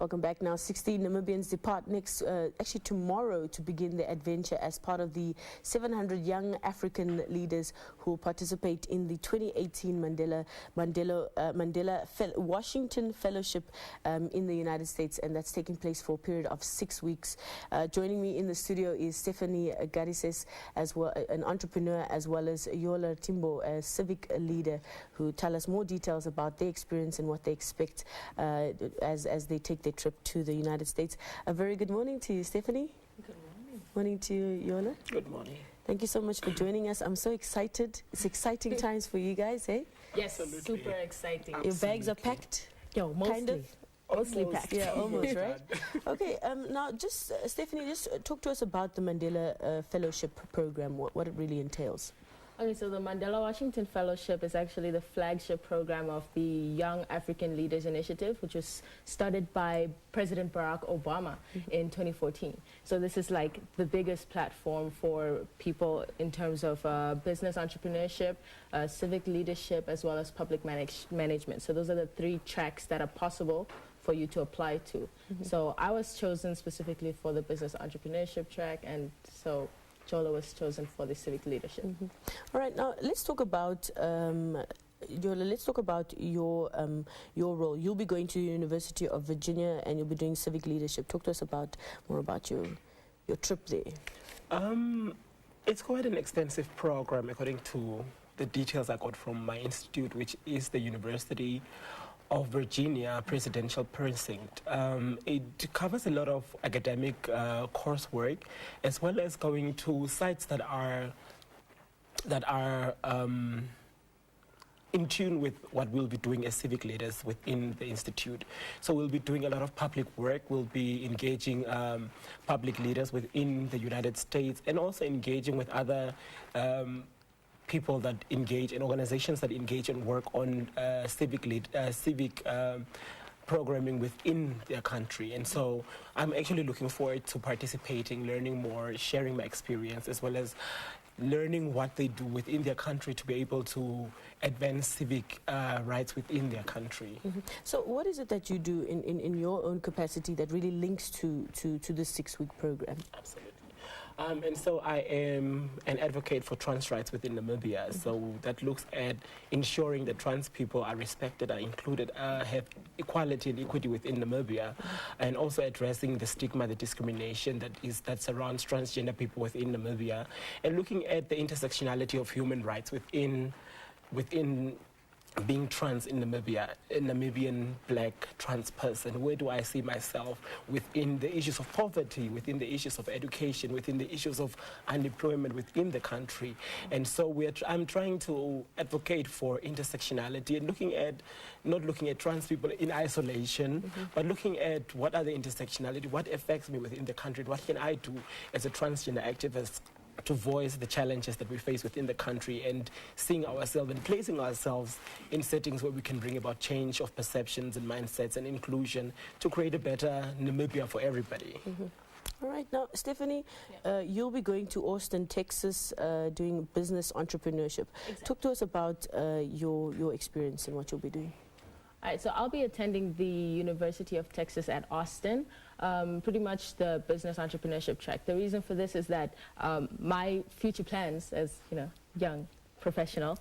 Welcome back. Now, 16 Namibians depart actually tomorrow to begin their adventure as part of the 700 young African leaders who will participate in the 2018 Mandela Washington Fellowship in the United States, and that's taking place for a period of 6 weeks. Joining me in the studio is Stefanie Garises, as well, an entrepreneur, as well as Jholer Timbo, a civic leader, who tell us more details about their experience and what they expect as they take their trip to the United States. A very good morning to you, Stefanie. Good morning. Morning to you, Jholer. Good morning. Thank you so much for joining us. I'm so excited. It's exciting times for you guys, eh? Yes, absolutely. Super exciting. Your bags are packed? Yo, mostly. Kind of? Mostly packed. Yeah, almost, right? Okay, now just, Stefanie, just talk to us about the Mandela Fellowship program, what it really entails. Okay, so the Mandela Washington Fellowship is actually the flagship program of the Young African Leaders Initiative, which was started by President Barack Obama in 2014. So this is like the biggest platform for people in terms of business entrepreneurship, civic leadership, as well as public management. So those are the 3 tracks that are possible for you to apply to. So I was chosen specifically for the business entrepreneurship track, and so Jholer was chosen for the civic leadership. All right, now let's talk about Jholer, let's talk about your role. You'll be going to the University of Virginia and you'll be doing civic leadership. Talk to us more about your trip there. It's quite an extensive program according to the details I got from my institute, which is the University of Virginia Presidential Precinct. It covers a lot of academic coursework, as well as going to sites that are in tune with what we'll be doing as civic leaders within the institute. So we'll be doing a lot of public work. We'll be engaging public leaders within the United States, and also engaging with other people that engage and organizations that engage and work on civic programming within their country. And so I'm actually looking forward to participating, learning more, sharing my experience, as well as learning what they do within their country to be able to advance civic rights within their country. So what is it that you do in your own capacity that really links to this 6-week program? Absolutely. And so I am an advocate for trans rights within Namibia. So that looks at ensuring that trans people are respected, are included, have equality and equity within Namibia, and also addressing the stigma, the discrimination that surrounds transgender people within Namibia, and looking at the intersectionality of human rights within being trans in Namibia, a Namibian black trans person. Where do I see myself within the issues of poverty, within the issues of education, within the issues of unemployment within the country? And so I'm trying to advocate for intersectionality and not looking at trans people in isolation, but looking at what are the intersectionality, what affects me within the country, what can I do as a transgender activist to voice the challenges that we face within the country, and seeing ourselves and placing ourselves in settings where we can bring about change of perceptions and mindsets and inclusion to create a better Namibia for everybody. All right, now, Stefanie, you'll be going to Austin, Texas, doing business entrepreneurship. Exactly. Talk to us about your experience and what you'll be doing. All right, so I'll be attending the University of Texas at Austin, pretty much the business entrepreneurship track. The reason for this is that my future plans as, young professional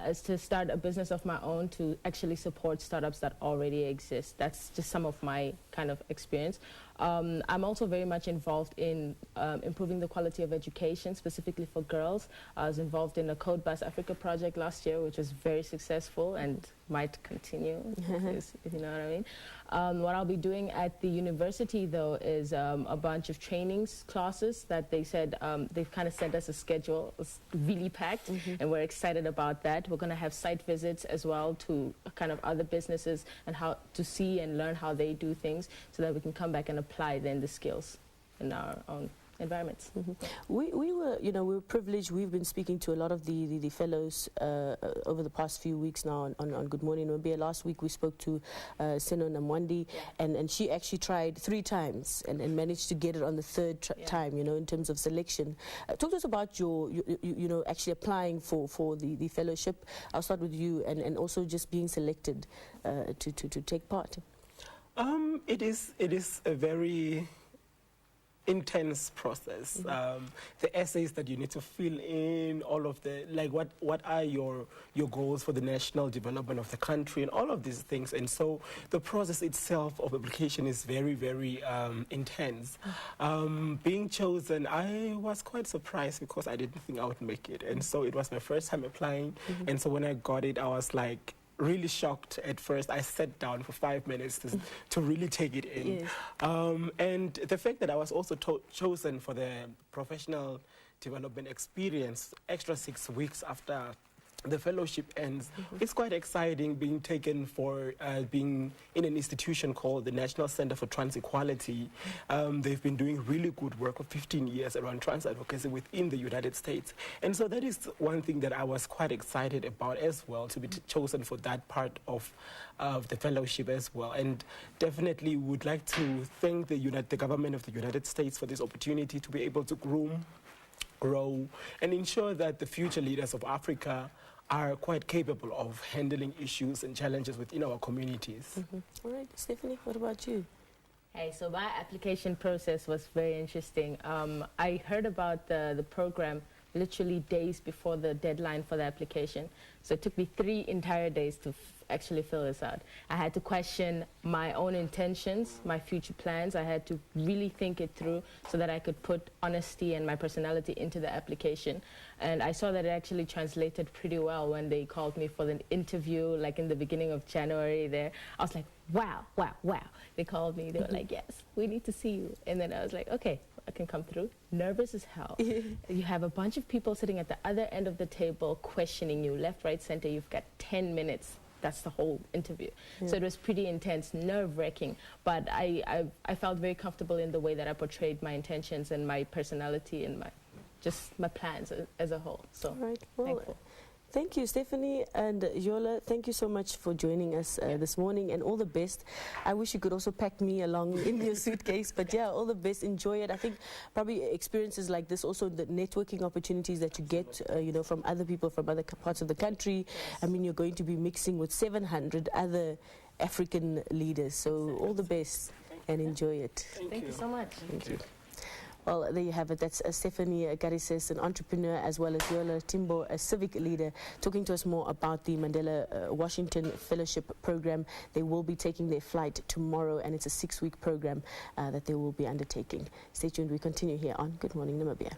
is to start a business of my own to actually support startups that already exist. That's just some of my kind of experience. I'm also very much involved in improving the quality of education, specifically for girls. I was involved in a Code Bus Africa project last year, which was very successful and might continue, if you know what I mean. What I'll be doing at the university, though, is a bunch of trainings, classes that they said they've kind of sent us a schedule. It's really packed, and we're excited about that. We're going to have site visits as well to kind of other businesses and how to see and learn how they do things, so that we can come back and apply then the skills in our own environments. We were privileged. We've been speaking to a lot of the fellows over the past few weeks now on Good Morning Namibia. Last week we spoke to Seno Namwandi, and she actually tried 3 times and managed to get it on the 3rd time, in terms of selection. Talk to us about your actually applying for the fellowship. I'll start with you, and also just being selected to take part. It is a very intense process. The essays that you need to fill in, all of the, like, what are your goals for the national development of the country, and all of these things. And so the process itself of application is very, very intense. Being chosen, I was quite surprised because I didn't think I would make it. And so it was my first time applying. And so when I got it, I was like, really shocked at first. I sat down for 5 minutes to really take it in. Yes. And the fact that I was also chosen for the professional development experience, extra 6 weeks after the fellowship ends, it's quite exciting being taken for being in an institution called the National Center for Trans Equality. They've been doing really good work for 15 years around trans advocacy within the United States. And so that is one thing that I was quite excited about as well, to be chosen for that part of the fellowship as well. And definitely would like to thank the government of the United States for this opportunity to be able to groom, grow, and ensure that the future leaders of Africa are quite capable of handling issues and challenges within our communities. All right, Stefanie, what about you? Hey, so my application process was very interesting. I heard about the program literally days before the deadline for the application. So it took me 3 entire days to actually fill this out. I had to question my own intentions, my future plans. I had to really think it through so that I could put honesty and my personality into the application. And I saw that it actually translated pretty well when they called me for the interview, like in the beginning of January there. I was like, wow, wow, wow. They called me, they were like, yes, we need to see you. And then I was like, okay, I can come through. Nervous as hell. You have a bunch of people sitting at the other end of the table questioning you, left, right, center. You've got 10 minutes. That's the whole interview. So it was pretty intense, nerve-wracking, but I felt very comfortable in the way that I portrayed my intentions and my personality and my plans as a whole. So, all right, well, thankful. Thank you, Stefanie and Jholer. Thank you so much for joining us this morning, and all the best. I wish you could also pack me along in your suitcase, but yeah, all the best. Enjoy it. I think probably experiences like this, also the networking opportunities that you get, you know, from other people from other parts of the country. I mean, you're going to be mixing with 700 other African leaders. So all the best and enjoy it. Thank you so much. Thank you. Well, there you have it. That's Stefanie Garises, an entrepreneur, as well as Jholer Timbo, a civic leader, talking to us more about the Mandela Washington Fellowship program. They will be taking their flight tomorrow, and it's a 6-week program that they will be undertaking. Stay tuned. We continue here on Good Morning Namibia.